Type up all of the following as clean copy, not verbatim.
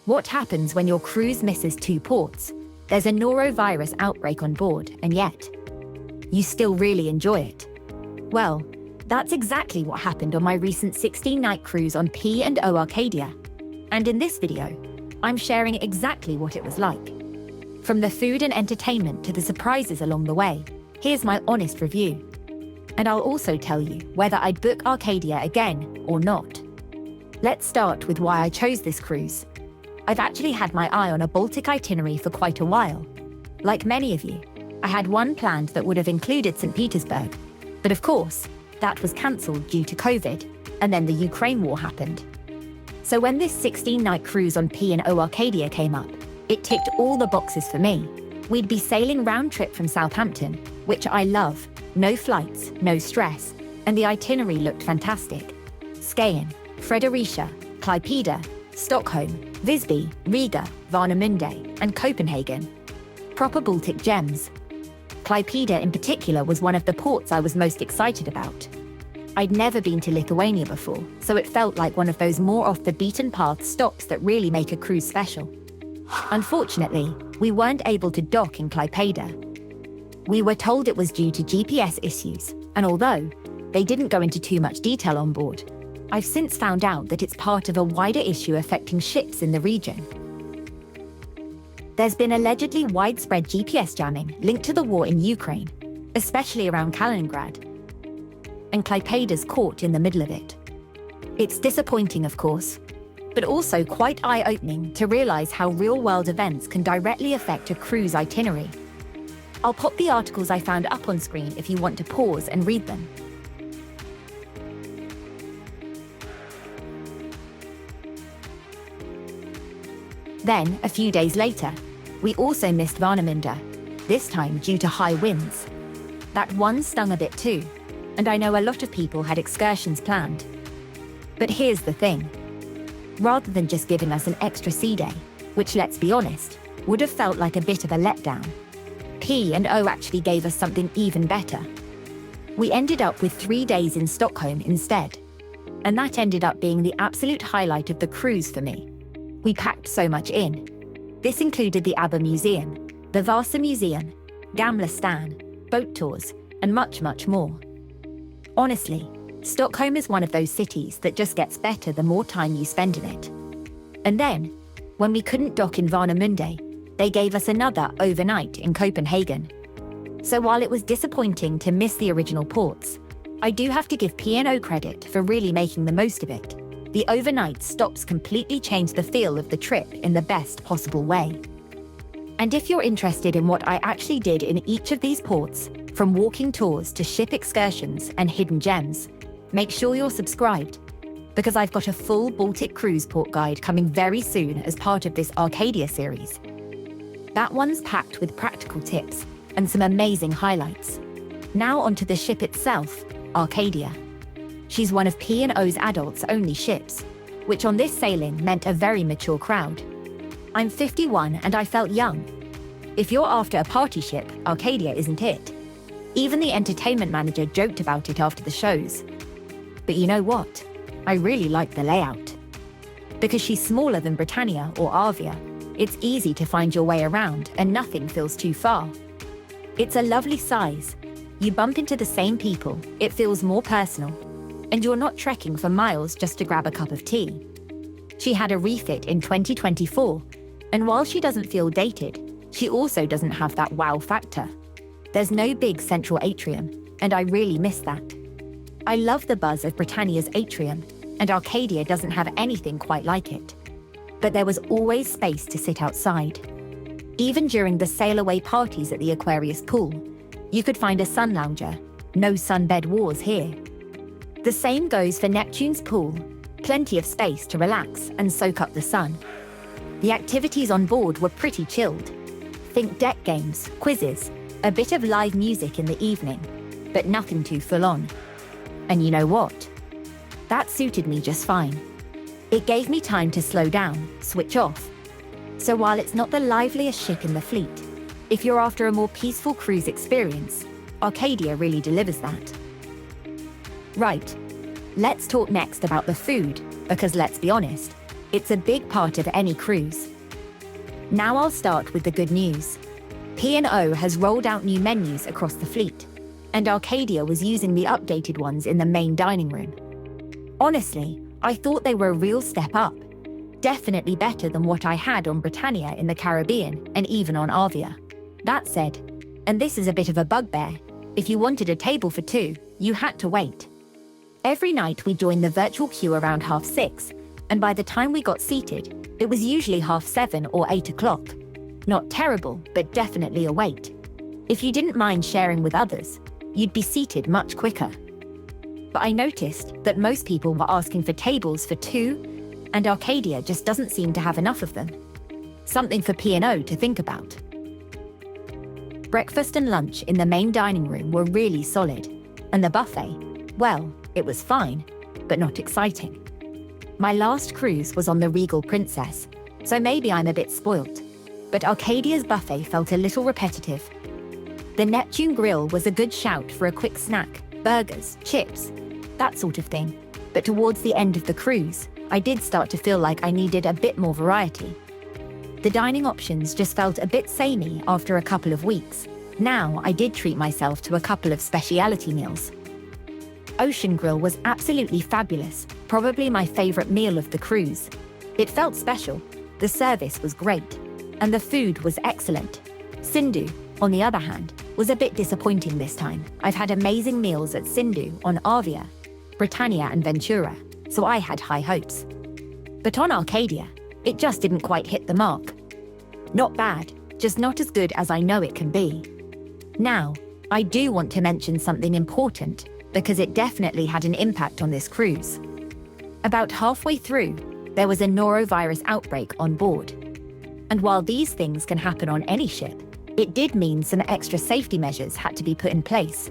What happens when your cruise misses 2 ports? There's a Norovirus outbreak on board, and yet, you still really enjoy it. Well, that's exactly what happened on my recent 16-night cruise on P&O Arcadia. And in this video, I'm sharing exactly what it was like. From the food and entertainment to the surprises along the way, here's my honest review. And I'll also tell you whether I'd book Arcadia again or not. Let's start with why I chose this cruise. I've actually had my eye on a Baltic itinerary for quite a while. Like many of you, I had one planned that would have included St. Petersburg. But of course, that was cancelled due to COVID, and then the Ukraine war happened. So when this 16-night cruise on P&O Arcadia came up, it ticked all the boxes for me. We'd be sailing round trip from Southampton, which I love. No flights, no stress, and the itinerary looked fantastic. Skien, Fredericia, Klaipeda, Stockholm, Visby, Riga, Warnemünde, and Copenhagen. Proper Baltic gems. Klaipeda in particular was one of the ports I was most excited about. I'd never been to Lithuania before, so it felt like one of those more off-the-beaten-path stops that really make a cruise special. Unfortunately, we weren't able to dock in Klaipeda. We were told it was due to GPS issues, and although they didn't go into too much detail on board, I've since found out that it's part of a wider issue affecting ships in the region. There's been allegedly widespread GPS jamming linked to the war in Ukraine, especially around Kaliningrad, and Klaipeda's caught in the middle of it. It's disappointing, of course, but also quite eye-opening to realize how real-world events can directly affect a cruise itinerary. I'll pop the articles I found up on screen if you want to pause and read them. Then, a few days later, we also missed Warnemünde, this time due to high winds. That one stung a bit too, and I know a lot of people had excursions planned. But here's the thing. Rather than just giving us an extra sea day, which, let's be honest, would have felt like a bit of a letdown, P&O actually gave us something even better. We ended up with 3 days in Stockholm instead, and that ended up being the absolute highlight of the cruise for me. We packed so much in. This included the ABBA Museum, the Vasa Museum, Gamla Stan, boat tours, and much, much more. Honestly, Stockholm is one of those cities that just gets better the more time you spend in it. And then, when we couldn't dock in Warnemünde, they gave us another overnight in Copenhagen. So while it was disappointing to miss the original ports, I do have to give P&O credit for really making the most of it. The overnight stops completely changed the feel of the trip in the best possible way. And if you're interested in what I actually did in each of these ports, from walking tours to ship excursions and hidden gems, make sure you're subscribed, because I've got a full Baltic Cruise Port guide coming very soon as part of this Arcadia series. That one's packed with practical tips and some amazing highlights. Now onto the ship itself, Arcadia. She's one of P&O's adults-only ships, which on this sailing meant a very mature crowd. I'm 51 and I felt young. If you're after a party ship, Arcadia isn't it. Even the entertainment manager joked about it after the shows. But you know what? I really like the layout. Because she's smaller than Britannia or Arvia, it's easy to find your way around and nothing feels too far. It's a lovely size. You bump into the same people, it feels more personal, and you're not trekking for miles just to grab a cup of tea. She had a refit in 2024, and while she doesn't feel dated, she also doesn't have that wow factor. There's no big central atrium, and I really miss that. I love the buzz of Britannia's atrium, and Arcadia doesn't have anything quite like it. But there was always space to sit outside. Even during the sail-away parties at the Aquarius pool, you could find a sun lounger. No sunbed wars here. The same goes for Neptune's pool. Plenty of space to relax and soak up the sun. The activities on board were pretty chilled. Think deck games, quizzes, a bit of live music in the evening, but nothing too full on. And you know what? That suited me just fine. It gave me time to slow down, switch off. So while it's not the liveliest ship in the fleet, if you're after a more peaceful cruise experience, Arcadia really delivers that. Right, let's talk next about the food, because let's be honest, It's a big part of any cruise. Now I'll start with the good news. P&O has rolled out new menus across the fleet, and Arcadia was using the updated ones in the main dining room. Honestly, I thought they were a real step up. Definitely better than what I had on Britannia in the Caribbean and even on Arvia. That said, and this is a bit of a bugbear, if you wanted a table for two, you had to wait. Every night we joined the virtual queue around 6:30, and by the time we got seated, it was usually 7:30 or 8 o'clock. Not terrible, but definitely a wait. If you didn't mind sharing with others, you'd be seated much quicker. But I noticed that most people were asking for tables for two, and Arcadia just doesn't seem to have enough of them. Something for P&O to think about. Breakfast and lunch in the main dining room were really solid, and the buffet, well, it was fine, but not exciting. My last cruise was on the Regal Princess, so maybe I'm a bit spoilt, but Arcadia's buffet felt a little repetitive. The Neptune Grill was a good shout for a quick snack, burgers, chips, that sort of thing, but towards the end of the cruise, I did start to feel like I needed a bit more variety. The dining options just felt a bit samey after a couple of weeks. Now I did treat myself to a couple of specialty meals. Ocean Grill was absolutely fabulous, probably my favorite meal of the cruise. It felt special, the service was great, and the food was excellent. Sindhu, on the other hand, was a bit disappointing this time. I've had amazing meals at Sindhu on Arvia, Britannia and Ventura, so I had high hopes. But on Arcadia, it just didn't quite hit the mark. Not bad, just not as good as I know it can be. Now, I do want to mention something important, because it definitely had an impact on this cruise. About halfway through, there was a Norovirus outbreak on board. And while these things can happen on any ship, it did mean some extra safety measures had to be put in place.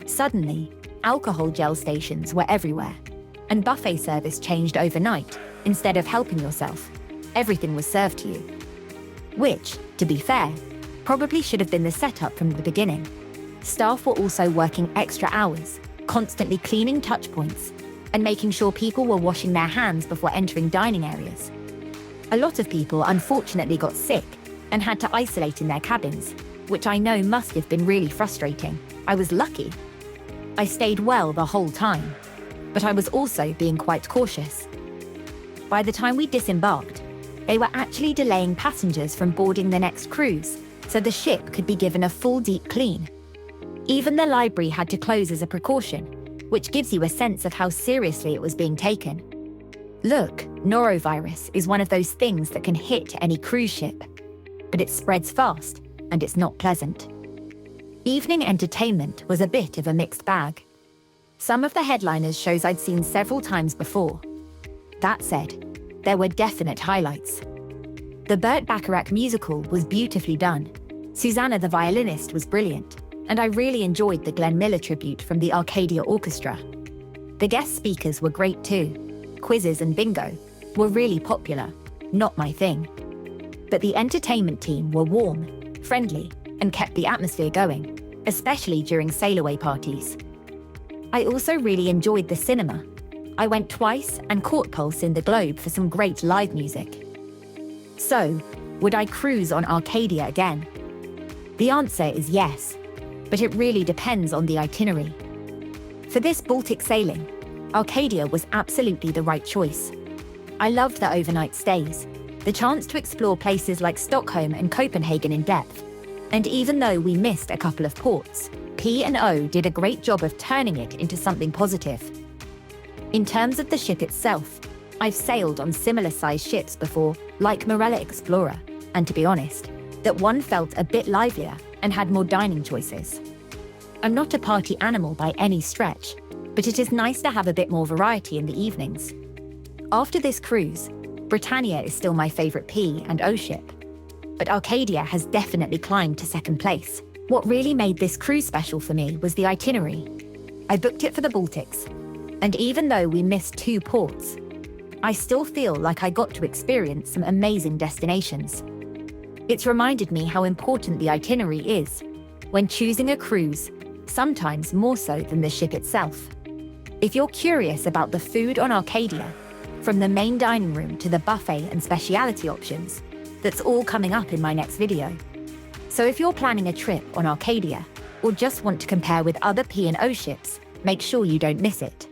Suddenly, alcohol gel stations were everywhere, and buffet service changed overnight. Instead of helping yourself, everything was served to you. Which, to be fair, probably should have been the setup from the beginning. Staff were also working extra hours, constantly cleaning touch points, and making sure people were washing their hands before entering dining areas. A lot of people unfortunately got sick and had to isolate in their cabins, which I know must have been really frustrating. I was lucky. I stayed well the whole time, but I was also being quite cautious. By the time we disembarked, they were actually delaying passengers from boarding the next cruise, so the ship could be given a full deep clean. Even the library had to close as a precaution, which gives you a sense of how seriously it was being taken. Look, norovirus is one of those things that can hit any cruise ship, but it spreads fast, and it's not pleasant. Evening entertainment was a bit of a mixed bag. Some of the headliners shows I'd seen several times before. That said, there were definite highlights. The Burt Bacharach musical was beautifully done. Susanna the violinist was brilliant, and I really enjoyed the Glenn Miller tribute from the Arcadia Orchestra. The guest speakers were great too. Quizzes and bingo were really popular, not my thing. But the entertainment team were warm, friendly, and kept the atmosphere going, especially during sail-away parties. I also really enjoyed the cinema. I went twice and caught Pulse in the Globe for some great live music. So, would I cruise on Arcadia again? The answer is yes, but it really depends on the itinerary. For this Baltic sailing, Arcadia was absolutely the right choice. I loved the overnight stays, the chance to explore places like Stockholm and Copenhagen in depth. And even though we missed a couple of ports, P&O did a great job of turning it into something positive. In terms of the ship itself, I've sailed on similar-sized ships before, like Marella Explorer, and to be honest, that one felt a bit livelier and had more dining choices. I'm not a party animal by any stretch, but it is nice to have a bit more variety in the evenings. After this cruise, Britannia is still my favourite P&O ship, but Arcadia has definitely climbed to second place. What really made this cruise special for me was the itinerary. I booked it for the Baltics, and even though we missed 2 ports, I still feel like I got to experience some amazing destinations. It's reminded me how important the itinerary is when choosing a cruise, sometimes more so than the ship itself. If you're curious about the food on Arcadia, From the main dining room to the buffet and speciality options. That's all coming up in my next video. So if you're planning a trip on Arcadia, or just want to compare with other P&O ships, make sure you don't miss it.